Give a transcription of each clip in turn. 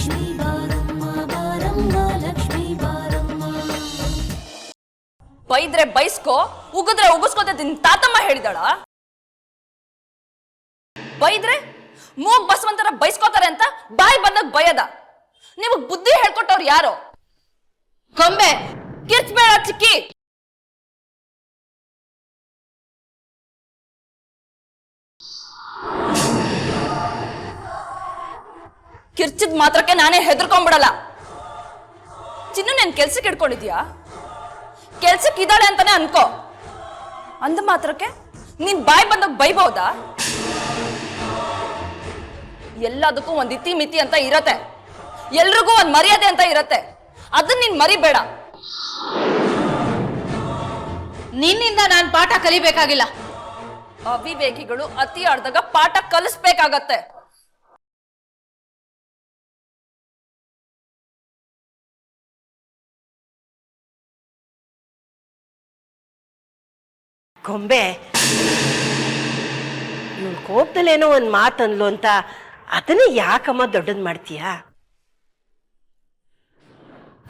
ಲಕ್ಷ್ಮೀ ಬಾರಮ್ಮ ಬಾರಮ್ಮ ಲಕ್ಷ್ಮೀ ಬಾರಮ್ಮ. ಬೈದ್ರೆ ಬೈಸ್ಕೋ, ಉಗಿದ್ರೆ ಉಗಿಸ್ಕೋತ ನಿನ್ ತಾತಮ್ಮ ಹೇಳಿದಾಳ? ಬೈದ್ರೆ ಮೂಗ್ ಬಸವಂತರ ಬೈಸ್ಕೋತಾರೆ ಅಂತ ಬಾಯಿ ಬಂದಾಗ ಬಯದ. ನಿಮಗ್ ಬುದ್ಧಿ ಹೇಳ್ಕೊಟ್ಟವ್ರು ಯಾರು? ಗೊಂಬೆ ಕಿರ್ಚ್ಬೇಡ ಚಿಕ್ಕಿ. ಕಿರ್ಚಿದ್ ಮಾತ್ರಕ್ಕೆ ನಾನೇ ಹೆದರ್ಕೊಂಡ್ಬಿಡಲ್ಲ. ಚಿನ್ನು ನೀನ್ ಕೆಲ್ಸಕ್ಕೆ ಇಟ್ಕೊಂಡಿದ್ಯಾ? ಕೆಲ್ಸಕ್ಕೆ ಇದ್ದಾಳೆ ಅಂತಾನೆ ಅನ್ಕೋ. ಅಂದ ಮಾತ್ರಕ್ಕೆ ನೀನ್ ಬಾಯ್ ಬಂದಾಗ ಬೈಬಹುದಾ? ಎಲ್ಲದಕ್ಕೂ ಒಂದ್ ಇತಿ ಮಿತಿ ಅಂತ ಇರತ್ತೆ. ಎಲ್ರಿಗೂ ಒಂದ್ ಮರ್ಯಾದೆ ಅಂತ ಇರತ್ತೆ. ಅದನ್ನ ನೀನ್ ಮರಿಬೇಡ. ನಿನ್ನಿಂದ ನಾನ್ ಪಾಠ ಕಲಿಬೇಕಾಗಿಲ್ಲ. ಅವಿವೇಕಿಗಳು ಅತಿ ಆಡ್ದಾಗ ಪಾಠ ಕಲಿಸ್ಬೇಕಾಗತ್ತೆ. ಗೊಂಬೆ ಇವನ್ ಕೋಪದಲ್ಲೇನೋ ಒಂದು ಮಾತನ್ಲು ಅಂತ ಅದನ್ನೇ ಯಾಕಮ್ಮ ದೊಡ್ಡದ್ ಮಾಡ್ತೀಯಾ?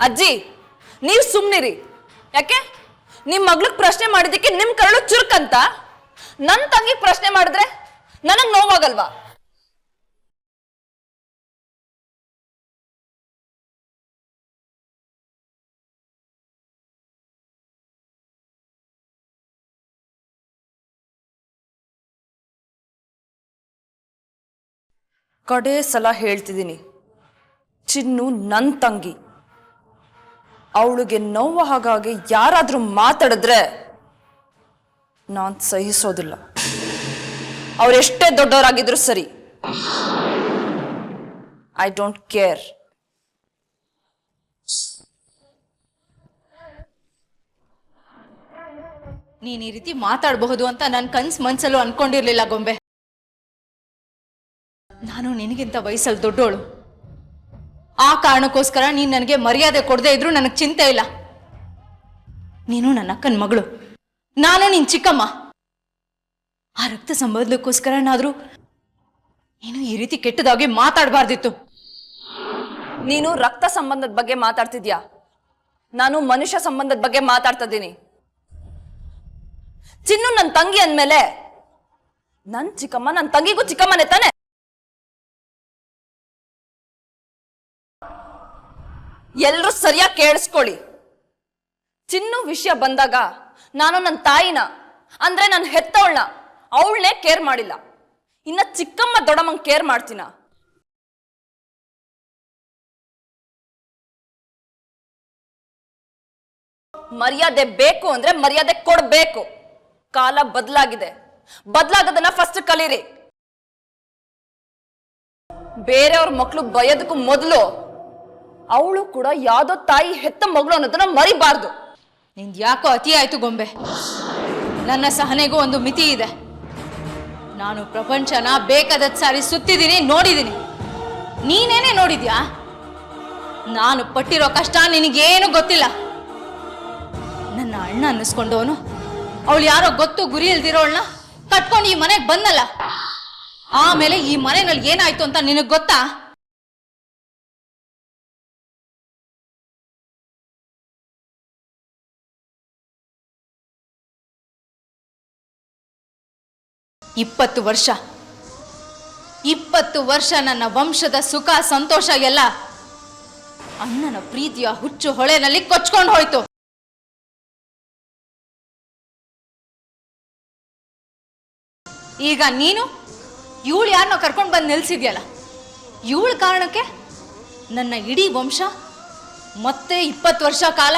ಅಜ್ಜಿ ನೀವ್ ಸುಮ್ನಿರಿ. ಯಾಕೆ? ನಿಮ್ ಮಗ್ಳಿಗ್ ಪ್ರಶ್ನೆ ಮಾಡಿದಕ್ಕೆ ನಿಮ್ ಕರಳು ಚುರುಕಂತ. ನನ್ ತಂಗಿಗ್ ಪ್ರಶ್ನೆ ಮಾಡಿದ್ರೆ ನನಗ್ ನೋವಾಗಲ್ವಾ? ಕಡೆ ಸಲ ಹೇಳ್ತಿದ್ದೀನಿ, ಚಿನ್ನು ನನ್ ತಂಗಿ. ಅವಳಿಗೆ ನೋವು ಹಾಗಾಗಿ ಯಾರಾದ್ರೂ ಮಾತಾಡಿದ್ರೆ ನಾನ್ ಸಹಿಸೋದಿಲ್ಲ. ಅವರೆಷ್ಟೇ ದೊಡ್ಡವರಾಗಿದ್ರು ಸರಿ. I don't care. ನೀನ್ ಈ ರೀತಿ ಮಾತಾಡಬಹುದು ಅಂತ ನನ್ ಮನ್ಸಲ್ಲೂ ಅನ್ಕೊಂಡಿರ್ಲಿಲ್ಲ ಗೊಂಬೆ. ನಾನು ನಿನಗಿಂತ ವಯಸ್ಸಲ್ಲಿ ದೊಡ್ಡೋಳು. ಆ ಕಾರಣಕ್ಕೋಸ್ಕರ ನೀನ್ ನನಗೆ ಮರ್ಯಾದೆ ಕೊಡದೇ ಇದ್ರು ನನಗೆ ಚಿಂತೆ ಇಲ್ಲ. ನೀನು ನನ್ನ ಅಕ್ಕನ ಮಗಳು, ನಾನು ನಿನ್ ಚಿಕ್ಕಮ್ಮ. ಆ ರಕ್ತ ಸಂಬಂಧಕ್ಕೋಸ್ಕರನಾದ್ರೂ ನೀನು ಈ ರೀತಿ ಕೆಟ್ಟದಾಗಿ ಮಾತಾಡಬಾರ್ದಿತ್ತು. ನೀನು ರಕ್ತ ಸಂಬಂಧದ ಬಗ್ಗೆ ಮಾತಾಡ್ತಿದ್ಯಾ? ನಾನು ಮನುಷ್ಯ ಸಂಬಂಧದ ಬಗ್ಗೆ ಮಾತಾಡ್ತಾ ಇದ್ದೀನಿ. ಚಿನ್ನು ನನ್ನ ತಂಗಿ ಅಂದ್ಮೇಲೆ ನನ್ ಚಿಕ್ಕಮ್ಮ ನನ್ನ ತಂಗಿಗೂ ಚಿಕ್ಕಮ್ಮನೆ ತಾನೆ. ಎಲ್ರೂ ಸರಿಯಾಗಿ ಕೇಳಿಸ್ಕೊಳ್ಳಿ. ಚಿನ್ನು ವಿಷಯ ಬಂದಾಗ ನಾನು ನನ್ನ ತಾಯಿನ ಅಂದ್ರೆ ನನ್ನ ಹೆತ್ತವಳನ್ನ ಅವಳನ್ನೇ ಕೇರ್ ಮಾಡಿಲ್ಲ. ಇನ್ನ ಚಿಕ್ಕಮ್ಮ ದೊಡ್ಡಮ್ಮಂಗ್ ಕೇರ್ ಮಾಡ್ತೀನ? ಮರ್ಯಾದೆ ಬೇಕು ಅಂದ್ರೆ ಮರ್ಯಾದೆ ಕೊಡ್ಬೇಕು. ಕಾಲ ಬದಲಾಗಿದೆ. ಬದಲಾಗದನ್ನ ಫಸ್ಟ್ ಕಲೀರಿ. ಬೇರೆಯವ್ರ ಮಕ್ಳು ಬಯೋದಕ್ಕೂ ಮೊದಲು ಅವಳು ಕೂಡ ಯಾವ್ದೋ ತಾಯಿ ಹೆತ್ತ ಮಗಳು ಅನ್ನೋದನ್ನ ಮರಿಬಾರ್ದು. ನಿಂದ್ ಯಾಕೋ ಅತಿ ಆಯ್ತು ಗೊಂಬೆ. ನನ್ನ ಸಹನೆಗೂ ಒಂದು ಮಿತಿ ಇದೆ. ನಾನು ಪ್ರಪಂಚನ ಬೇಕಾದದ್ ಸಾರಿ ಸುತ್ತಿದ್ದೀನಿ, ನೋಡಿದ್ದೀನಿ. ನೀನೇನೇ ನೋಡಿದ್ಯಾ? ನಾನು ಪಟ್ಟಿರೋ ಕಷ್ಟ ನಿನಗೇನು ಗೊತ್ತಿಲ್ಲ. ನನ್ನ ಅಣ್ಣ ಅನ್ನಿಸ್ಕೊಂಡವನು ಅವಳು ಯಾರೋ ಗೊತ್ತು ಗುರಿ ಇಲ್ದಿರೋಳನ್ನ ಕಟ್ಕೊಂಡು ಈ ಮನೆಗೆ ಬಂದಲ್ಲ. ಆಮೇಲೆ ಈ ಮನೆಯಲ್ಲಿ ಏನಾಯ್ತು ಅಂತ ನಿನಗ್ ಗೊತ್ತಾ? ಇಪ್ಪತ್ತು ವರ್ಷ ನನ್ನ ವಂಶದ ಸುಖ ಸಂತೋಷ ಎಲ್ಲ ಅಣ್ಣನ ಪ್ರೀತಿಯ ಹುಚ್ಚು ಹೊಳೆನಲ್ಲಿ ಕೊಚ್ಕೊಂಡು ಹೋಯ್ತು. ಈಗ ನೀನು ಇವಳು ಯಾರನ್ನೋ ಕರ್ಕೊಂಡು ಬಂದು ನಿಲ್ಸಿದ್ಯಲ್ಲ, ಇವಳ ಕಾರಣಕ್ಕೆ ನನ್ನ ಇಡೀ ವಂಶ ಮತ್ತೆ 20 ವರ್ಷ ಕಾಲ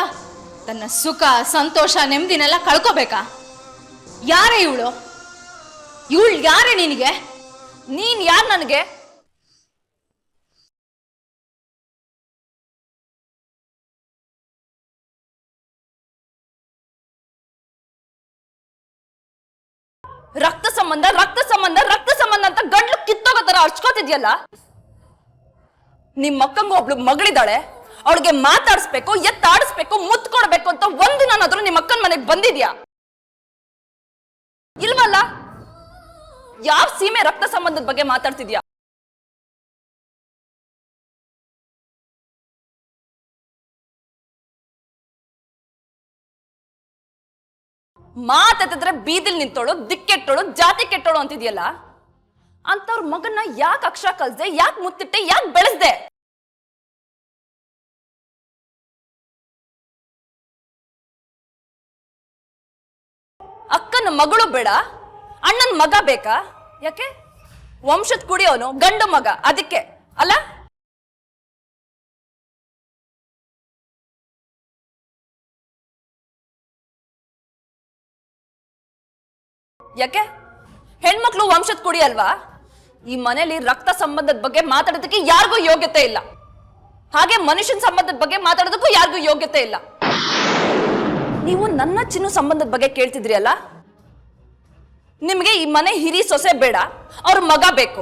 ತನ್ನ ಸುಖ ಸಂತೋಷ ನೆಮ್ಮದಿನೆಲ್ಲ ಕಳ್ಕೋಬೇಕಾ? ಯಾರೇ ಇವಳು? ಇವಳು ಯಾರೇ ನಿನಗೆ? ನೀನ್ ಯಾರು ನನಗೆ? ರಕ್ತ ಸಂಬಂಧ ರಕ್ತ ಸಂಬಂಧ ರಕ್ತ ಸಂಬಂಧ ಅಂತ ಗಂಡ್ಲು ಕಿತ್ತೋಗೋ ತರ ಅರ್ಚ್ಕೋತಿದ್ಯಲ್ಲ. ನಿಮ್ ಮಕ್ಕಂಗೂ ಒಬ್ಳು ಮಗಳಿದ್ದಾಳೆ. ಅವಳಿಗೆ ಮಾತಾಡಿಸ್ಬೇಕು, ಎತ್ತಾಡಿಸ್ಬೇಕು, ಮುತ್ತು ಕೊಡ್ಬೇಕು ಅಂತ ಒಂದಿನಾದ್ರೂ ನಿಮ್ಮ ಅಕ್ಕನ ಮನೆಗೆ ಬಂದಿದ್ಯಾ? ಇಲ್ವಲ್ಲ. ಯಾವ ಸೀಮೆ ರಕ್ತ ಸಂಬಂಧದ ಬಗ್ಗೆ ಮಾತಾಡ್ತಿದ್ಯಾ? ಮಾತೆತ್ತಿದ್ರೆ ಬೀದಿಲ್ ನಿಂತೋಳು, ದಿಕ್ಕೆಟ್ಟೋಳು, ಜಾತಿ ಕೆಟ್ಟೋಳು ಅಂತಿದ್ಯಲ್ಲ, ಅಂತವ್ರ ಮಗನ್ನ ಯಾಕೆ ಅಕ್ಷರ ಕಲ್ಸ್ದೆ, ಯಾಕೆ ಮುತ್ತಿಟ್ಟೆ, ಯಾಕೆ ಬೆಳೆಸ್ದೆ? ಅಕ್ಕನ ಮಗಳು ಬೇಡ, ಅಣ್ಣನ ಮಗ ಬೇಕಾ? ಯಾಕೆ? ವಂಶದ ಕುಡಿಯೋನು ಗಂಡು ಮಗ, ಅದಕ್ಕೆ ಅಲ್ಲ? ಯಾಕೆ ಹೆಣ್ಮಕ್ಳು ವಂಶದ ಕುಡಿ ಅಲ್ವಾ? ಈ ಮನೇಲಿ ರಕ್ತ ಸಂಬಂಧದ ಬಗ್ಗೆ ಮಾತಾಡೋದಕ್ಕೆ ಯಾರಿಗೂ ಯೋಗ್ಯತೆ ಇಲ್ಲ, ಹಾಗೆ ಮನುಷ್ಯನ ಸಂಬಂಧದ ಬಗ್ಗೆ ಮಾತಾಡೋದಕ್ಕೂ ಯಾರಿಗೂ ಯೋಗ್ಯತೆ ಇಲ್ಲ. ನೀವು ನನ್ನ ಚಿನ್ನು ಸಂಬಂಧದ ಬಗ್ಗೆ ಕೇಳ್ತಿದ್ರಿ ಅಲ್ಲ, ನಿಮ್ಗೆ ಈ ಮನೆ ಹಿರಿ ಸೊಸೆ ಬೇಡ, ಅವ್ರ ಮಗ ಬೇಕು.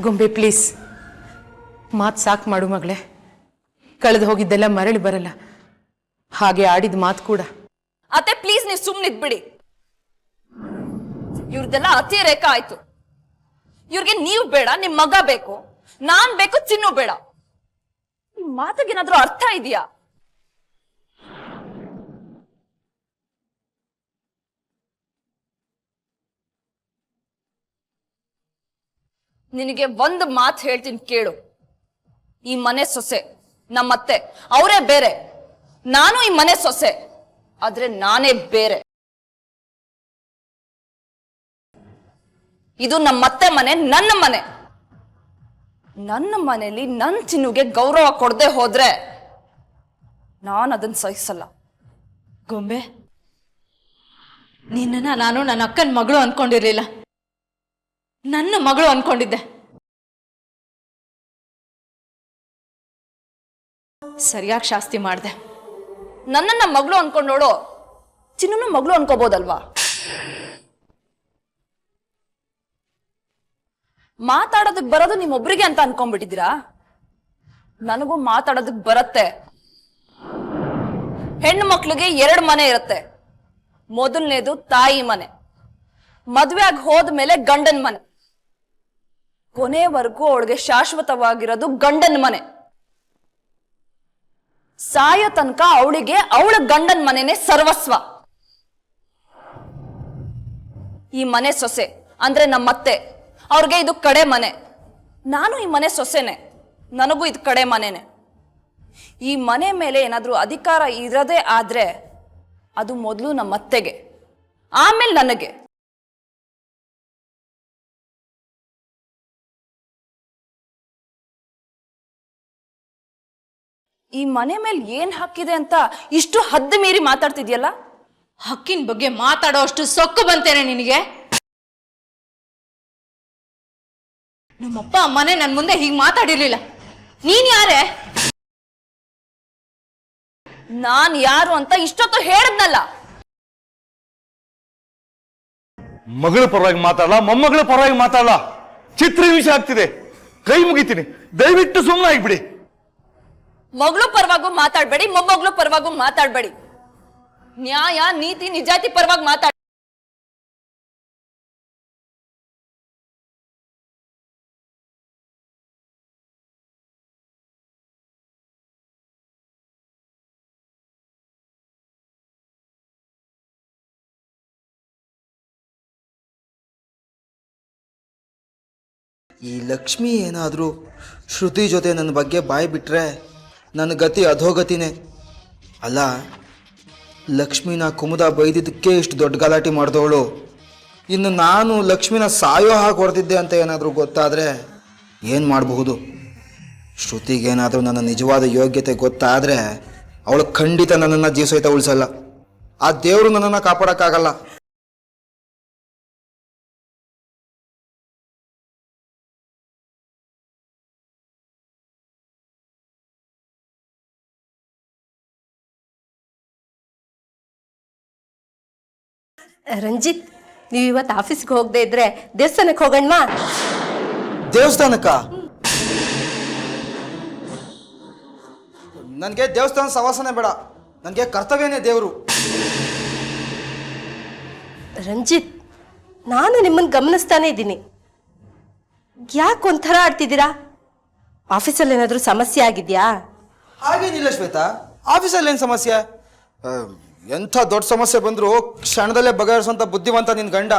ಗೊಂಬೆ ಪ್ಲೀಸ್, ಮಾತು ಸಾಕು ಮಾಡು ಮಗಳೇ. ಕಳೆದು ಹೋಗಿದ್ದೆಲ್ಲ ಮರಳಿ ಬರಲ್ಲ, ಹಾಗೆ ಆಡಿದ ಮಾತು ಕೂಡ. ಅತ್ತೆ ಪ್ಲೀಸ್, ನೀವು ಸುಮ್ಮನಿದ್ಬಿಡಿ. ಇವ್ರದೆಲ್ಲ ಅತಿರೇಕ ಆಯ್ತು. ಇವ್ರಿಗೆ ನೀವು ಬೇಡ, ನಿಮ್ ಮಗ ಬೇಕು, ನಾನ್ ಬೇಕು, ಚಿನ್ನು ಬೇಡ. ಈ ಮಾತಿಗೇನಾದ್ರೂ ಅರ್ಥ ಇದೆಯಾ? ನಿನಗೆ ಒಂದು ಮಾತು ಹೇಳ್ತೀನಿ ಕೇಳು. ಈ ಮನೆ ಸೊಸೆ ನಮ್ಮತ್ತೆ, ಅವರೇ ಬೇರೆ. ನಾನು ಈ ಮನೆ ಸೊಸೆ, ಆದ್ರೆ ನಾನೇ ಬೇರೆ. ಇದು ನಮ್ಮತ್ತೆ ಮನೆ, ನನ್ನ ಮನೆ. ನನ್ನ ಮನೆಯಲ್ಲಿ ನನ್ನ ಚಿನ್ನುಗೆ ಗೌರವ ಕೊಡದೆ ಹೋದ್ರೆ ನಾನು ಅದನ್ನ ಸಹಿಸಲ್ಲ. ಗೊಂಬೆ, ನಿನ್ನನ್ನ ನಾನು ನನ್ನ ಅಕ್ಕನ ಮಗಳು ಅನ್ಕೊಂಡಿರ್ಲಿಲ್ಲ, ನನ್ನ ಮಗಳು ಅನ್ಕೊಂಡಿದ್ದೆ. ಸರಿಯಾಗಿ ಶಾಸ್ತಿ ಮಾಡಿದೆ. ನನ್ನನ್ನ ಮಗಳು ಅನ್ಕೊಂಡೋಳು ಚಿನ್ನೂ ಮಗಳು ಅನ್ಕೋಬಹುದಲ್ವಾ? ಮಾತಾಡೋದಕ್ ಬರೋದು ನಿಮ್ಮೊಬ್ರಿಗೆ ಅಂತ ಅನ್ಕೊಂಡ್ಬಿಟ್ಟಿದ್ದೀರಾ? ನನಗೂ ಮಾತಾಡೋದಕ್ ಬರತ್ತೆ. ಹೆಣ್ಣು ಮಕ್ಳಿಗೆ 2 ಮನೆ ಇರುತ್ತೆ. ಮೊದಲನೇದು ತಾಯಿ ಮನೆ, ಮದ್ವೆ ಆಗಿ ಹೋದ್ಮೇಲೆ ಗಂಡನ ಮನೆ, ಕೊನೆವರೆಗೂ ಅವಳಿಗೆ ಶಾಶ್ವತವಾಗಿರೋದು ಗಂಡನ ಮನೆ. ಸಾಯೋ ತನಕ ಅವಳಿಗೆ ಅವಳ ಗಂಡನ ಮನೆನೇ ಸರ್ವಸ್ವ. ಈ ಮನೆ ಸೊಸೆ ಅಂದ್ರೆ ನಮ್ಮತ್ತೆ, ಅವ್ರಿಗೆ ಇದು ಕಡೆ ಮನೆ. ನಾನು ಈ ಮನೆ ಸೊಸೆನೆ, ನನಗೂ ಇದು ಕಡೆ ಮನೆನೆ. ಈ ಮನೆ ಮೇಲೆ ಏನಾದ್ರೂ ಅಧಿಕಾರ ಇರದೇ ಆದ್ರೆ ಅದು ಮೊದಲು ನಮ್ಮತ್ತೆಗೆ, ಆಮೇಲೆ ನನಗೆ. ಈ ಮನೆ ಮೇಲೆ ಏನ್ ಹಕ್ಕಿದೆ ಅಂತ ಇಷ್ಟು ಹದ್ದು ಮೀರಿ ಮಾತಾಡ್ತಿದ್ಯಲ್ಲ? ಹಕ್ಕಿನ ಬಗ್ಗೆ ಮಾತಾಡೋ ಅಷ್ಟು ಸೊಕ್ಕು ಬಂತೇನೆ ನಿನಗೆ? ನಮ್ಮಪ್ಪ ಅಮ್ಮನೇ ನನ್ನ ಮುಂದೆ ಹೀಗೆ ಮಾತಾಡಿರ್ಲಿಲ್ಲ. ನೀನ್ ಯಾರೇ? ನಾನ್ ಯಾರು ಅಂತ ಇಷ್ಟೊತ್ತು ಹೇಳಿದ್ನಲ್ಲ. ಮಗಳ ಪರವಾಗಿ ಮಾತಾಡಲ್ಲ, ಮೊಮ್ಮಗಳ ಪರವಾಗಿ ಮಾತಾಡಲ್ಲ. ಚಿತ್ರ ವಿಷಯ ಆಗ್ತಿದೆ, ಕೈ ಮುಗಿತೀನಿ, ದಯವಿಟ್ಟು ಸುಮ್ಮನೆ ಆಗ್ಬಿಡಿ. ಮಗಳು ಪರವಾಗೂ ಮಾತಾಡ್ಬೇಡಿ, ಮೊಮ್ಮಗಳು ಪರವಾಗೂ ಮಾತಾಡ್ಬೇಡಿ. ನ್ಯಾಯ ನೀತಿ ನಿಜಾತಿ ಪರವಾಗಿ ಮಾತಾಡ. ಈ ಲಕ್ಷ್ಮಿ ಏನಾದರೂ ಶ್ರುತಿ ಜೊತೆ ನನ್ನ ಬಗ್ಗೆ ಬಾಯಿ ಬಿಟ್ಟರೆ ನನ್ನ ಗತಿ ಅಧೋಗತಿನೇ. ಅಲ್ಲ, ಲಕ್ಷ್ಮಿನ ಕುಮುದ ಬೈದಿದ್ದಕ್ಕೆ ಇಷ್ಟು ದೊಡ್ಡ ಗಲಾಟೆ ಮಾಡಿದವಳು, ಇನ್ನು ನಾನು ಲಕ್ಷ್ಮಿನ ಸಾಯೋ ಹಾಗೆ ಹೊಡೆದಿದ್ದೆ ಅಂತ ಏನಾದರೂ ಗೊತ್ತಾದರೆ ಏನು ಮಾಡಬಹುದು? ಶ್ರುತಿಗೇನಾದರೂ ನನ್ನ ನಿಜವಾದ ಯೋಗ್ಯತೆ ಗೊತ್ತಾದರೆ ಅವಳು ಖಂಡಿತ ನನ್ನನ್ನು ಜೀವ ಸಹಿತ ಉಳಿಸಲ್ಲ. ಆ ದೇವರು ನನ್ನನ್ನು ಕಾಪಾಡೋಕ್ಕಾಗಲ್ಲ. ರಂಜಿತ್, ನೀವು ಇವತ್ತು ಆಫೀಸ್ಗೆ ಹೋಗದೆ ಇದ್ರೆ ದೇವಸ್ಥಾನಕ್ಕೆ ಹೋಗೋಣವಾ? ದೇವಸ್ಥಾನಕ್ಕ? ನನಗೆ ದೇವಸ್ಥಾನ ಸವಾಸನೆ ಬೇಡ, ನನಗೆ ಕರ್ತವ್ಯನೇ ದೇವರು. ರಂಜಿತ್, ನಾನು ನಿಮ್ಮನ್ನು ಗಮನಿಸ್ತಾನೆ ಇದ್ದೀನಿ. ಯಾಕೆ ಒಂಥರ ಆಡ್ತಿದ್ದೀರಾ? ಆಫೀಸಲ್ಲಿ ಏನಾದರೂ ಸಮಸ್ಯೆ ಆಗಿದೆಯಾ? ಹಾಗೇನಿಲ್ಲ ಶ್ವೇತಾ, ಆಫೀಸಲ್ಲಿ ಏನು ಸಮಸ್ಯೆ? ಎಂಥ ದೊಡ್ಡ ಸಮಸ್ಯೆ ಬಂದರೂ ಕ್ಷಣದಲ್ಲೇ ಬಗೆಹರಿಸೋಂಥ ಬುದ್ಧಿವಂತ ನಿನ್ನ ಗಂಡ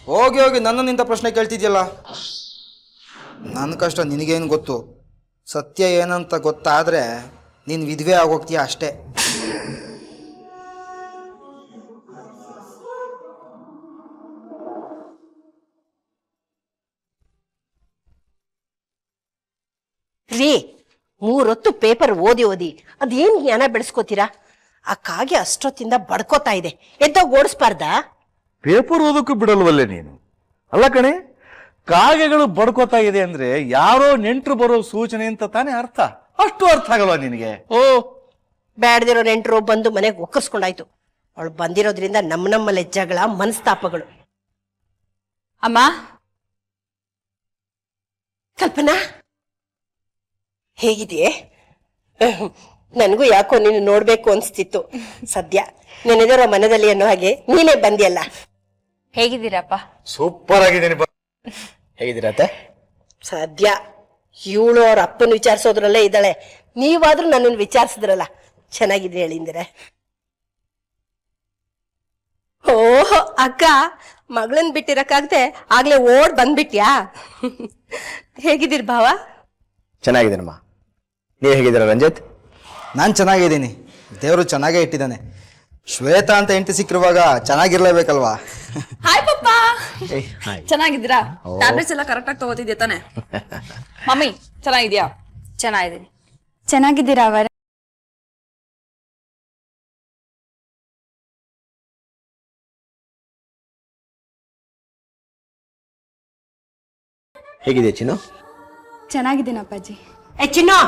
ಹೋಗಿ ಹೋಗಿ ನನ್ನನ್ನಿಂದ ಪ್ರಶ್ನೆ ಕೇಳ್ತಿದ್ಯಲ್ಲ. ನನ್ನ ಕಷ್ಟ ನಿನಗೇನು ಗೊತ್ತು? ಸತ್ಯ ಏನಂತ ಗೊತ್ತಾದರೆ ನೀನು ವಿಧವೆ ಆಗೋಗ್ತೀಯ ಅಷ್ಟೇ. ರೀ, 3 ಹೊತ್ತು ಪೇಪರ್ ಓದಿ ಅದೇನು ಜ್ಞಾನ ಬೆಳೆಸ್ಕೋತೀರಾ? ಆ ಕಾಗೆ ಅಷ್ಟೊತ್ತಿಂದ ಬಡ್ಕೋತಾ ಇದೆ, ಎದ್ದೋಗಿ ಓಡಿಸ್ಬಾರ್ದಾ? ಪೇಪರ್ ಓದೋಕ್ಕೂ ಬಿಡಲ್ವಲ್ಲೇ ನೀನು? ಅಲ್ಲ ಕಣೆ, ಕಾಗೆಗಳು ಬಡ್ಕೋತಾ ಇದೆ ಅಂದ್ರೆ ಯಾರೋ ನೆಂಟರು ಬರೋ ಸೂಚನೆ ಅಂತ ತಾನೇ ಅರ್ಥ. ಅಷ್ಟು ಅರ್ಥ ಆಗಲ್ವಾ ನಿನಗೆ? ಬ್ಯಾಡ್ದಿರೋ ನೆಂಟರು ಬಂದು ಮನೆಗೆ ಒಕ್ಕರ್ಸ್ಕೊಂಡಾಯ್ತು. ಅವಳು ಬಂದಿರೋದ್ರಿಂದ ನಮ್ಮಲ್ಲಿ ಜಗಳ, ಮನಸ್ತಾಪಗಳು. ಅಮ್ಮ, ಕಲ್ಪನಾ ಹೇಗಿದೆಯೇ? ನನಗೂ ಯಾಕೋ ನೀನು ನೋಡ್ಬೇಕು ಅನ್ಸ್ತಿತ್ತು. ಸದ್ಯ ನೆನೆದಿರೋ ಮನದಲ್ಲಿ ಅನ್ನೋ ಹಾಗೆ ನೀನೇ ಬಂದಿಯಲ್ಲ. ಹೇಗಿದ್ದೀರಪ್ಪ? ಸೂಪರ್ ಆಗಿದ್ದೀನಿ. ಹೇಗಿದ್ದೀರತ್ತೆ? ಸದ್ಯ ಇವಳು ಅವ್ರ ಅಪ್ಪನ ವಿಚಾರಿಸೋದ್ರಲ್ಲೇ ಇದ್ದಾಳೆ. ನೀವಾದ್ರೂ ನನ್ನನ್ನು ವಿಚಾರಿಸಿದ್ರಲ್ಲ, ಚೆನ್ನಾಗಿದೆ ಹೇಳಿಂದಿರೆ. ಓಹೋ ಅಕ್ಕ, ಮಗಳನ್ ಬಿಟ್ಟಿರಕ್ಕಾಗದೆ ಆಗ್ಲೇ ಓಡ್ ಬಂದ್ಬಿಟ್ಯಾ? ಹೇಗಿದ್ದೀರಿ ಭಾವ? ಚೆನ್ನಾಗಿದ್ದೀನಮ್ಮ. ನೀವು ಹೇಗಿದ್ದೀರಾ ರಂಜಿತ್? ನಾನು ಚೆನ್ನಾಗಿದ್ದೀನಿ. ದೇವರು ಚೆನ್ನಾಗೇ ಇಟ್ಟಿದ್ದಾನೆ. ಶ್ವೇತಾ ಅಂತ ಹೆಂಡತಿ ಸಿಕ್ಕಿರುವಾಗ ಚೆನ್ನಾಗಿರ್ಲೇಬೇಕಲ್ವಾ? ಹಾಯ್ ಪಪ್ಪ, ಚೆನ್ನಾಗಿದ್ದೀರಾ? ಟ್ಯಾಬ್ಲೆಟ್ಸ್ ಎಲ್ಲ ಕರೆಕ್ಟ್ ಆಗಿ ತಗೋತಿದ್ಯಾ ತಾನೆ? ಮಮ್ಮಿ ಚೆನ್ನಾಗಿದ್ಯಾ? ಚೆನ್ನಾಗಿದ್ದೀನಿ. ಚೆನ್ನಾಗಿದ್ದೀರಾ ಅವರ? ಹೇಗಿದೆ ಚಿನ್ನು? ಚೆನ್ನಾಗಿದ್ದೀನಿ ಅಪ್ಪಾಜಿ. ಚಿನ್ನು,